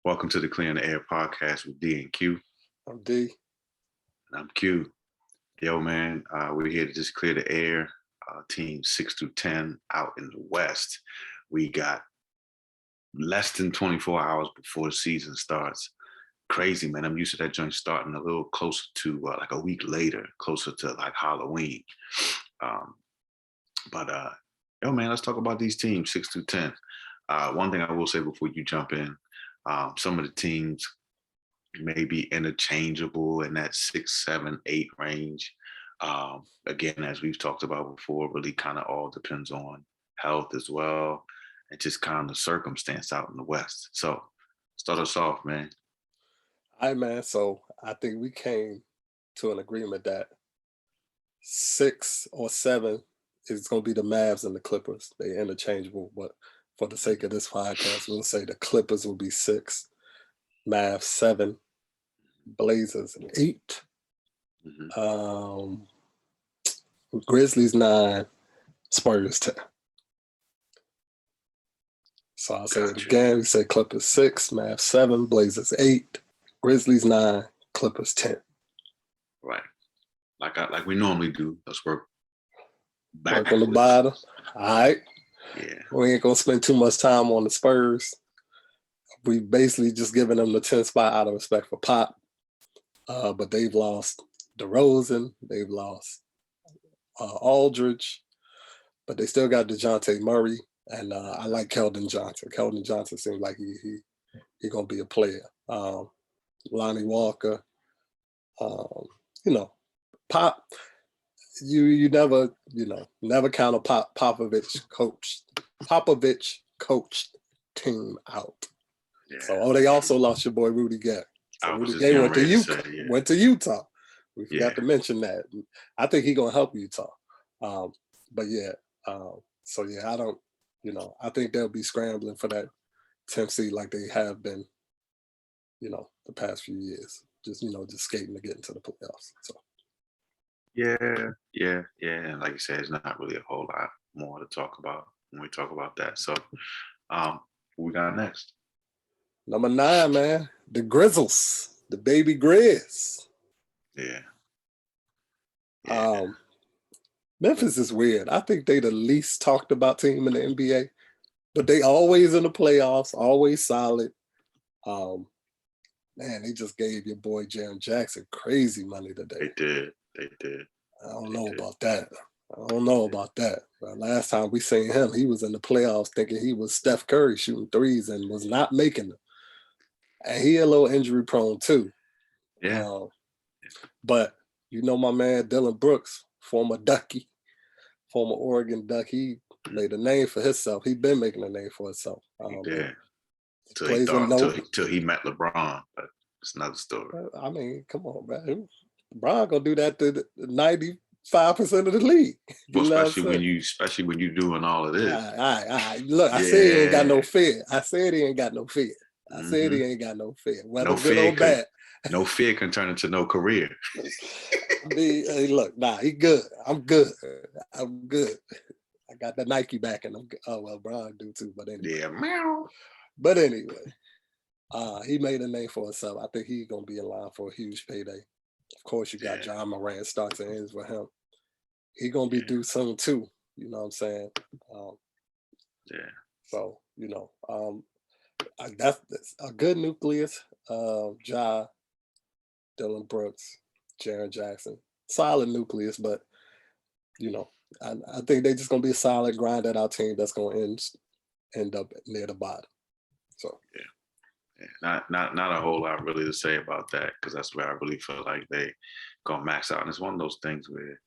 Welcome to the Clear in the Air podcast with D and Q. I'm D. And I'm Q. Yo, man, we're here to just clear the air. Teams 6 through 10 out in the West. We got less than 24 hours before the season starts. Crazy, man. I'm used to that joint starting a little closer to like a week later, closer to like Halloween. Yo, man, let's talk about these teams 6 through 10. One thing I will say before you jump in, some of the teams may be interchangeable in that 6, 7, 8 range. Again, as we've talked about before, really kind of all depends on health as well, and just kind of circumstance out in the West. So start us off, man. All right, man. So I think we came to an agreement that 6 or 7 is going to be the Mavs and the Clippers. They're interchangeable, but for the sake of this podcast, we'll say the Clippers will be 6, Mavs 7, Blazers 8, Grizzlies 9, Spurs 10. So I'll say it again. We say Clippers 6, Mavs 7, Blazers 8, Grizzlies 9, Clippers 10. Right. Like we normally do. Let's work back on the bottom. All right. Yeah. We ain't gonna spend too much time on the Spurs. We basically just giving them the 10th spot out of respect for Pop. But they've lost DeRozan, they've lost Aldridge, but they still got DeJounte Murray, and I like Keldon Johnson. Keldon Johnson seems like he gonna be a player. Lonnie Walker, Pop. You never count a Popovich coached team out. Yeah. So they also lost your boy Rudy Gay. So Rudy Gay went to Utah. We forgot to mention that. I think he's gonna help Utah. I think they'll be scrambling for that 10th seed like they have been, the past few years. Just skating to get into the playoffs. So. Yeah. And like you said, it's not really a whole lot more to talk about when we talk about that. So, what we got next? Number 9, man, the Grizzlies, the baby Grizz. Yeah. Memphis is weird. I think they the least talked about team in the NBA, but they always in the playoffs, always solid. Man, they just gave your boy Jaren Jackson crazy money today. They did. I don't know about that. But last time we seen him, he was in the playoffs thinking he was Steph Curry shooting threes and was not making them. And he a little injury prone too. Yeah. But my man Dylan Brooks, former Oregon Duck, he made a name for himself. He been making a name for himself. He did. Till he met LeBron, but it's another story. I mean, come on, man. LeBron gonna do that to 95% of the league. Well, especially when you doing all of this. All right. Look, I said he ain't got no fear. I said he ain't got no fear. Whether no good fear or bad. No fear can turn into no career. Hey, look, he good. I'm good. I got the Nike back, and I'm good. Oh well, Brian do too. But anyway. Yeah, meow. But anyway, he made a name for himself. I think he's gonna be in line for a huge payday. Of course, you got John Moran starts and ends with him. He gonna be due soon too. You know what I'm saying? So that's a good nucleus. Ja, Dylan Brooks, Jaren Jackson, solid nucleus, but I think they're just gonna be a solid grinded out team that's gonna end up near the bottom. So not a whole lot really to say about that, because that's where I really feel like they gonna max out. And it's one of those things where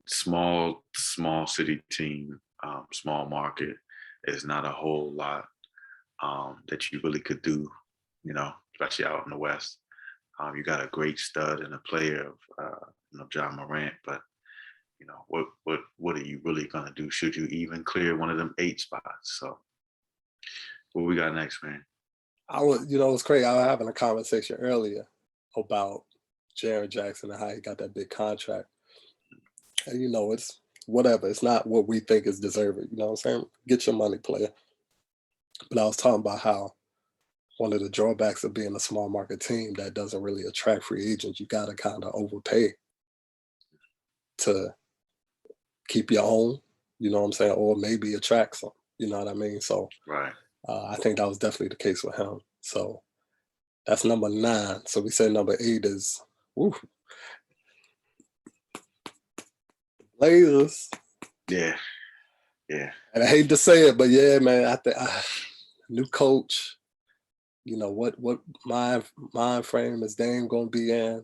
small city team, small market is not a whole lot that you really could do, especially out in the West. You got a great stud and a player of John Morant, but what are you really gonna do? Should you even clear one of them 8 spots? So what we got next, man? It's crazy. I was having a conversation earlier about Jaren Jackson and how he got that big contract. And it's whatever. It's not what we think is deserving. You know what I'm saying? Get your money, player. But I was talking about how one of the drawbacks of being a small market team that doesn't really attract free agents, you got to kind of overpay to keep your own, you know what I'm saying, or maybe attract some, you know what I mean? So Right. I think that was definitely the case with him. So that's number 9. So we say number 8 is Blazers. Yeah. Yeah. And I hate to say it, but yeah, man, I think new coach. You know what mind frame is Dame gonna be in?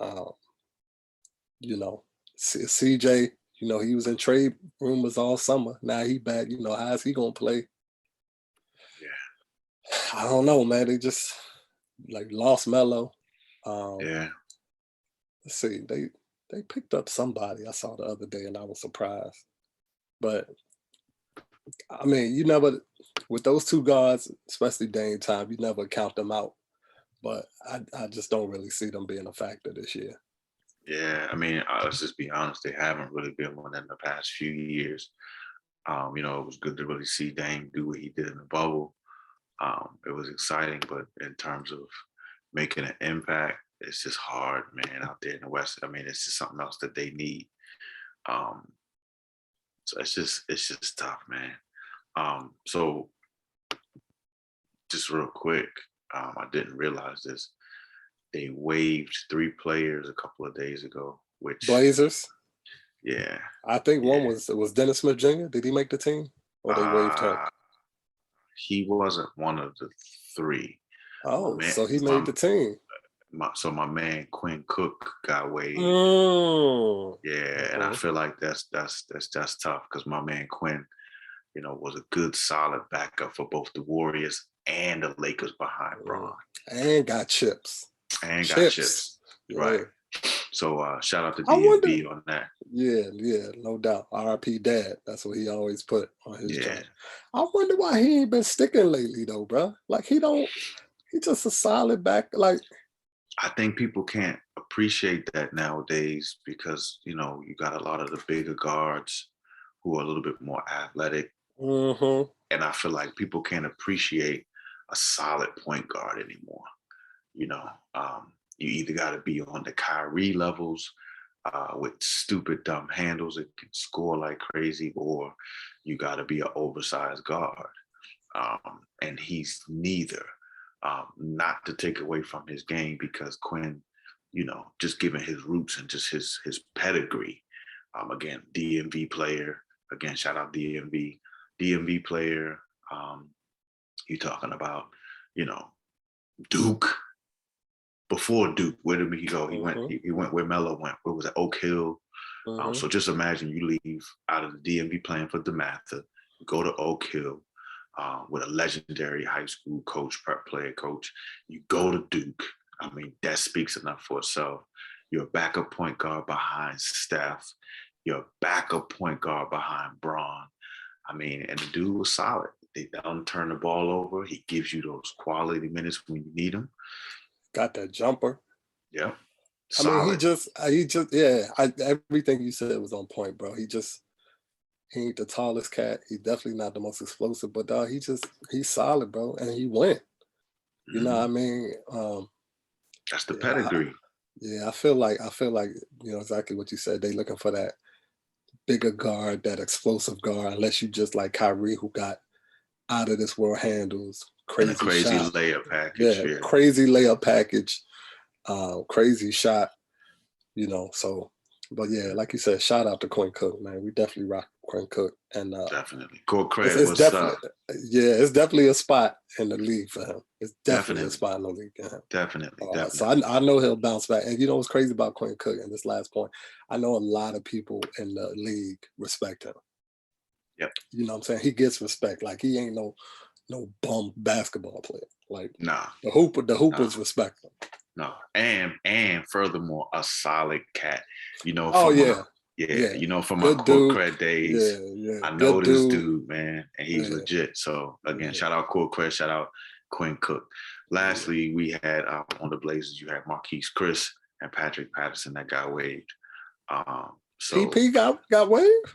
Um, you know, CJ. You know he was in trade rumors all summer. Now he back. You know how is he gonna play? Yeah. I don't know, man. They just like lost Melo. Yeah. Let's see. They picked up somebody I saw the other day, and I was surprised. But I mean, you never with those 2 guards, especially Dame time, you never count them out. But I just don't really see them being a factor this year. Yeah. I mean, let's just be honest. They haven't really been one in the past few years. You know, it was good to really see Dame do what he did in the bubble. It was exciting, but in terms of making an impact, it's just hard, man, out there in the West. I mean, it's just something else that they need. Um, so it's just tough, man. So just real quick, I didn't realize this. They waived 3 players a couple of days ago, which Blazers. yeah, I think one yeah. was Dennis Smith Jr. Did he make the team, or they waived him? He wasn't one of the 3. My Oh, man, so he made the team. my man Quinn Cook got waived. Mm. Yeah, and I feel like that's tough because my man Quinn, you know, was a good solid backup for both the Warriors and the Lakers behind Braun. And got chips. And got chips. Yeah. Right. So shout out to I wonder. DMV on that. Yeah, no doubt. RIP Dad. That's what he always put on his Yeah. joint. I wonder why he ain't been sticking lately though, bro. Like he just a solid back. Like I think people can't appreciate that nowadays because, you know, you got a lot of the bigger guards who are a little bit more athletic. mm-hmm. And I feel like people can't appreciate a solid point guard anymore. You know, you either got to be on the Kyrie levels with stupid, dumb handles that can score like crazy, or you got to be an oversized guard. And he's neither. Not to take away from his game because Quinn, you know, just given his roots and just his pedigree. Again, DMV player. Again, shout out DMV player. You talking about, you know, Duke. Before Duke, where did he go? He went. He went where Melo went. Where was it? Oak Hill. So just imagine you leave out of the DMV playing for DeMatha, go to Oak Hill with a legendary high school coach, prep player coach. You go to Duke. I mean, that speaks enough for itself. You're a backup point guard behind Steph. You're a backup point guard behind Braun. I mean, and the dude was solid. They don't turn the ball over. He gives you those quality minutes when you need them. Got that jumper. Yeah. Solid. I mean, he just, yeah. Everything you said was on point, bro. He ain't the tallest cat. He's definitely not the most explosive, but he's solid, bro, and he went. You know what I mean? That's the pedigree. I feel like you know exactly what you said. They looking for that bigger guard, that explosive guard. Unless you just like Kyrie, who got out of this world handles, crazy shot. Layup package. Yeah, crazy layup package, crazy shot. You know, so. But yeah, like you said, shout out to Quinn Cook, man. We definitely rock Quinn Cook, and definitely Court credit. It's definitely, it's definitely a spot in the league for him. It's definitely a spot in the league for him. Definitely. So I know he'll bounce back. And you know what's crazy about Quinn Cook? And this last point, I know a lot of people in the league respect him. Yep. You know what I'm saying? He gets respect. Like he ain't no bum basketball player. Like the hoopers respect him. No, and furthermore, a solid cat. You know. You know, from my Court cred days, I know this dude, man, and he's legit. So again, shout out Court cred, shout out Quinn Cook. Lastly, we had on the Blazers, you had Marquise Chris and Patrick Patterson that got waived. So PP got waived.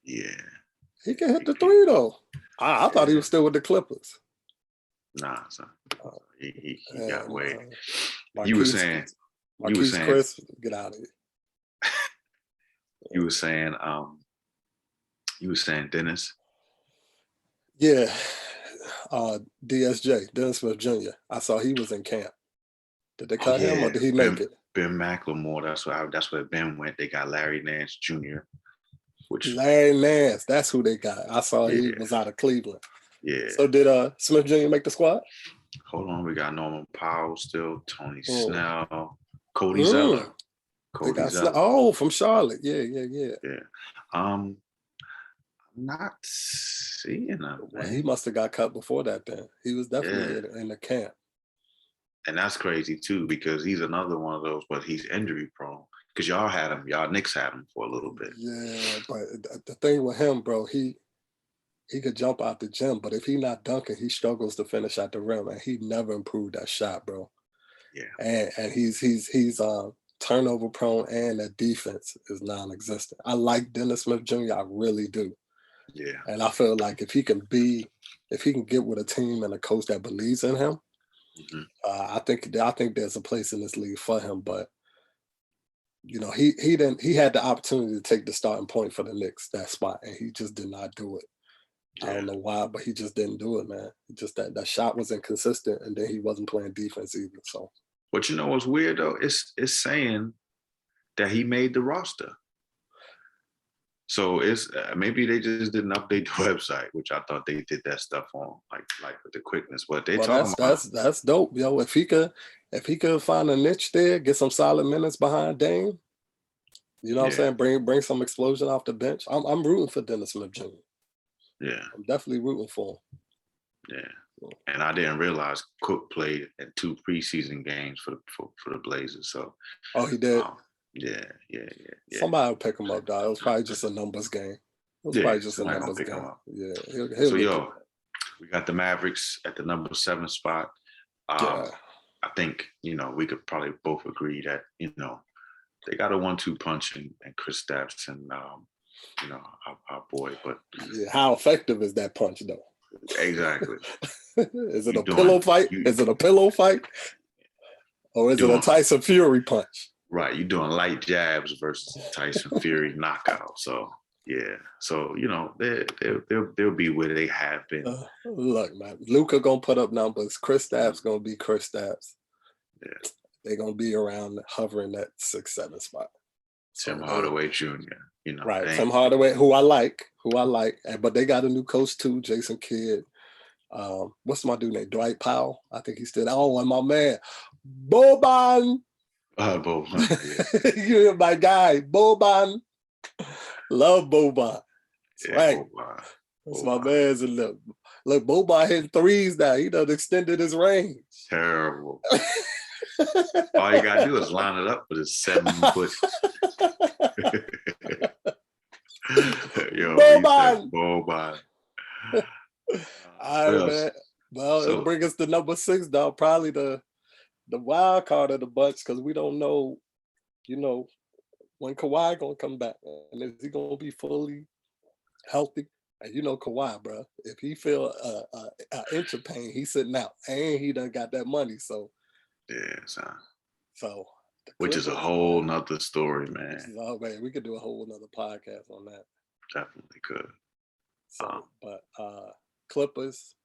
Yeah. He can hit the three though. I thought he was still with the Clippers. Nah, son. He And, got way. Marquise, You were saying. Chris, get out of here. You were saying. You were saying Dennis. Yeah. DSJ, Dennis Smith Jr. I saw he was in camp. Did they cut him or did he make it? Ben McLemore. That's where Ben went. They got Larry Nance Jr. Larry Nance, that's who they got. I saw he was out of Cleveland. Yeah. So did Smith Jr. make the squad? Hold on, we got Norman Powell still, Tony Snell, Cody Zeller. From Charlotte. Yeah. I'm not seeing him. Well, he must have got cut before that then. He was definitely in the camp. And that's crazy too, because he's another one of those, but he's injury prone. Because y'all Knicks had him for a little bit. Yeah, but the thing with him, bro, he could jump out the gym, but if he not dunking, he struggles to finish at the rim, and he never improved that shot, bro. Yeah. And he's turnover prone, and that defense is non-existent. I like Dennis Smith Jr. I really do. Yeah. And I feel like if he can get with a team and a coach that believes in him, I think there's a place in this league for him. But you know, he had the opportunity to take the starting point for the Knicks, that spot, and he just did not do it. Yeah. I don't know why, but he just didn't do it, man. Just that shot was inconsistent, and then he wasn't playing defense either. So, but you know what's weird though? It's saying that he made the roster. So it's maybe they just didn't update the website, which I thought they did that stuff on like with the quickness. But they talking about that's dope, yo. If he could find a niche there, get some solid minutes behind Dame, you know what I'm saying? Bring some explosion off the bench. I'm rooting for Dennis Smith Jr. Yeah, I'm definitely rooting for him. Yeah, and I didn't realize Cook played in 2 preseason games for the Blazers. So he did. Yeah. Somebody will pick him up, dog. It was probably just a numbers game. It was probably just a numbers game. Yeah. He'll we got the Mavericks at the number 7 spot. I think, you know, we could probably both agree that, you know, they got a 1-2 punch in Chris Stapps and, you know, our boy. But how effective is that punch, though? Exactly. Is it a pillow fight? Is it a pillow fight? Or is it a Tyson Fury punch? Right, you're doing light jabs versus Tyson Fury knockout. So you know they'll be where they have been. Look, man, Luka gonna put up numbers. Chris Stapps gonna be Chris Stapps. Yeah, they're gonna be around hovering that 6-7 spot. Tim Hardaway Jr. You know, right? Tim Hardaway, who I like, but they got a new coach too, Jason Kidd. What's my dude name? Dwight Powell. I think he's still. Oh, and my man, Boban. Boban. Yeah. You're my guy, Boban. Love Boban. That's right. Boban. That's my man's in look. Look, Boban hitting threes now. He done extended his range. Terrible. All you gotta do is line it up with his 7-foot. Boban. Boban. All right, man. Well, it'll bring us to number 6, dog. Probably the wild card of the bunch, because we don't know, you know, when Kawhi gonna come back, and is he gonna be fully healthy? And you know Kawhi, bro, if he feel an inch of pain, he's sitting out, and he done got that money. So so which is a whole nother story, man. Oh man, we could do a whole nother podcast on that. Definitely could. So, but Clippers.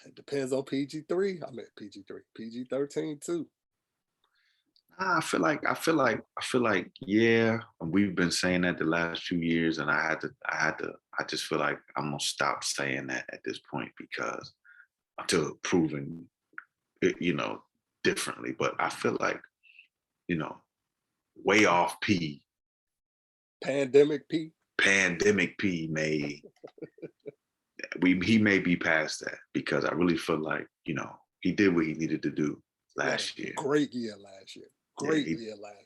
It depends on PG3. I mean PG3, PG13 too. I feel like, yeah, we've been saying that the last few years, and I just feel like I'm gonna stop saying that at this point, because until proven it, you know, differently. But I feel like, you know, way off P. Pandemic P may he may be past that, because I really feel like, you know, he did what he needed to do last year. Great year last year.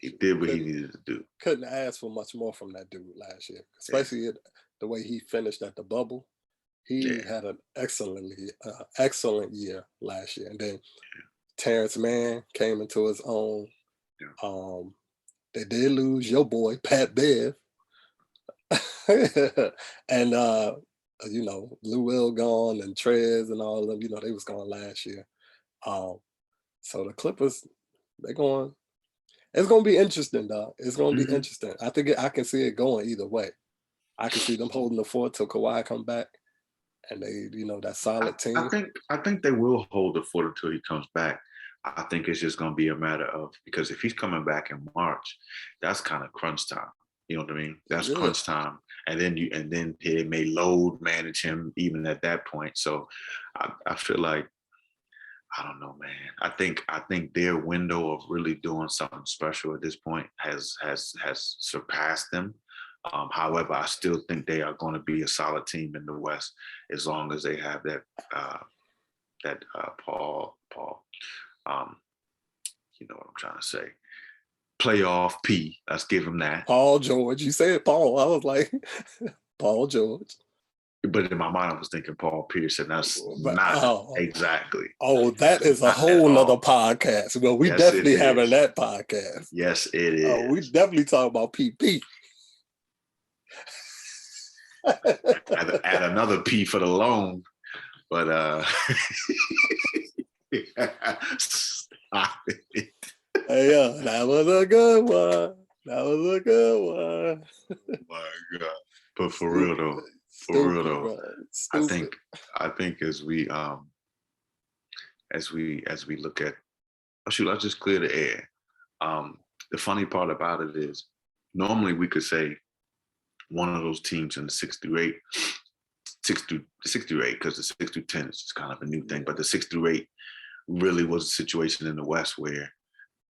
He did what he needed to do. Couldn't ask for much more from that dude last year, especially the way he finished at the bubble. He had an excellent year last year. And then Terrence Mann came into his own. They did lose your boy, Pat Bev. And Lou Will gone and Trez and all of them, they was gone last year. So the Clippers, they're going. It's going to be interesting, dog. It's going to be Mhm. interesting. I think I can see it going either way. I can see them holding the fort till Kawhi come back, and they, that solid team. I think they will hold the fort until he comes back. I think it's just going to be a matter of, because if he's coming back in March, that's kind of crunch time. You know what I mean? That's Yeah. crunch time, and then they may load manage him even at that point. So I feel like, I don't know, man. I think their window of really doing something special at this point has surpassed them. However, I still think they are going to be a solid team in the West as long as they have that Paul. You know what I'm trying to say? Playoff P. Let's give him that. Paul George. You said Paul. I was like, Paul George. But in my mind, I was thinking Paul Pierce, and that's But, not exactly. Oh, that is a whole nother podcast. Well, we definitely having that podcast. Yes, it is. We definitely talk about PP. Add another P for the loan, but stop it. Hey, that was a good one. That was a good one. Oh my God! But for real though, I think as we look at, let's just clear the air. The funny part about it is, normally we could say one of those teams in the 6 through 8, because the 6 through 10 is just kind of a new thing, but the 6 through 8 really was a situation in the West where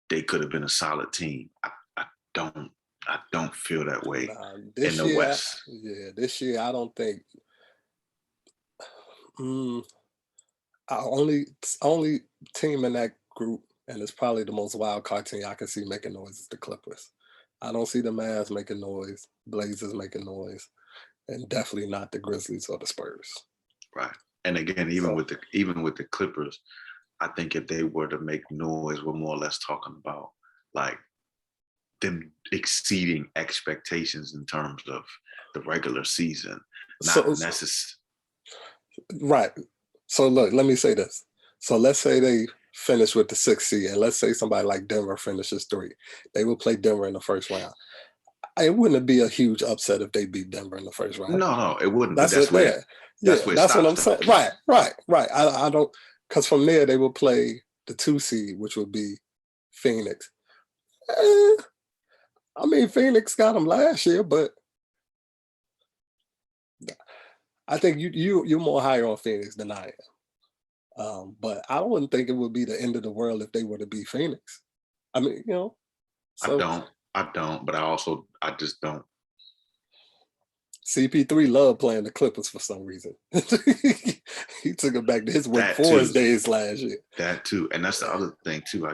they could have been a solid team. I don't feel that way in the West. This year I don't think. Only team in that group, and it's probably the most wild card team I can see making noise, is the Clippers. I don't see the Mavs making noise, Blazers making noise, and definitely not the Grizzlies or the Spurs. Right. And again, even with the Clippers, I think if they were to make noise, we're more or less talking about like them exceeding expectations in terms of the regular season, not necessarily. Right. So look, let me say this. So let's say they finish with the 6th seed, and let's say somebody like Denver finishes 3. They will play Denver in the first round. It wouldn't be a huge upset if they beat Denver in the first round. No, it wouldn't. That's what I'm saying. Right. I don't, because from there they will play the 2 seed, which would be Phoenix. I mean, Phoenix got them last year, but I think you're more higher on Phoenix than I am. But I wouldn't think it would be the end of the world if they were to beat Phoenix. I mean, So, I don't, but I just don't. CP3 loved playing the Clippers for some reason. He took it back to his Wake Forest days last year. That too. And that's the other thing too.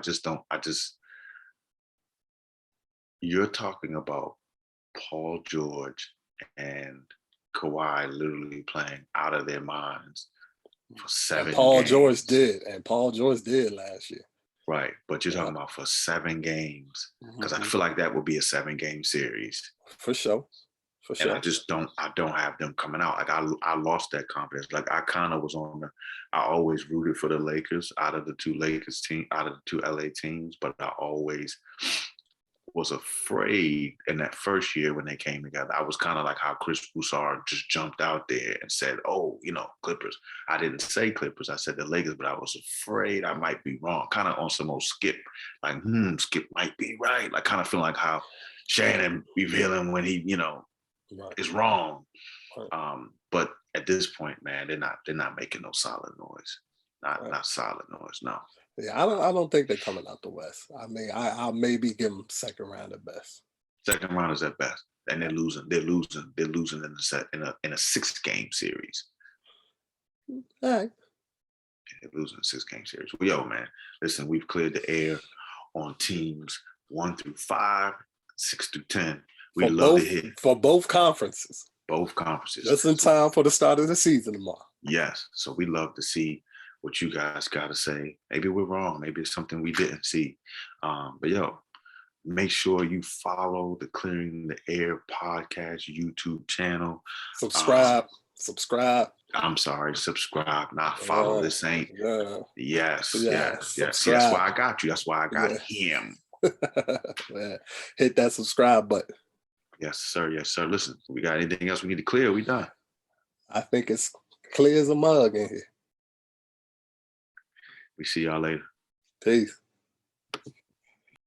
You're talking about Paul George and Kawhi literally playing out of their minds for 7 games. Paul George did last year. Right. But you're talking about for 7 games. Because I feel like that would be a 7-game series. For sure. And I don't have them coming out. Like I lost that confidence. Like I kind of was I always rooted for the Lakers out of the 2 LA teams, but I always was afraid in that first year when they came together. I was kind of like how Chris Broussard just jumped out there and said, oh, Clippers. I didn't say Clippers, I said the Lakers, but I was afraid I might be wrong. Kind of on some old Skip, like, Skip might be right. Like kind of feeling like how Shannon be feeling when he, is wrong. But at this point, man, they're not making no solid noise. Not solid noise, no. Yeah, I don't think they're coming out the West. I mean, I'll maybe give them second round at best. Second round is at best, and they're losing. They're losing in a 6-game series. All right. They're losing a 6-game series. Well, yo, man, listen, we've cleared the air on teams 1 through 5, 6 through 10. We love to hit for both conferences. Both conferences. Just in time for the start of the season tomorrow. Yes. So we love to see what you guys got to say. Maybe we're wrong. Maybe it's something we didn't see. But yo, make sure you follow the Clearing the Air podcast YouTube channel. Subscribe. I'm sorry, subscribe, not follow. This ain't. Yes. See, that's why I got you. That's why I got him. Hit that subscribe button. Yes, sir. Listen, we got anything else we need to clear? We done. I think it's clear as a mug in here. We see y'all later. Peace.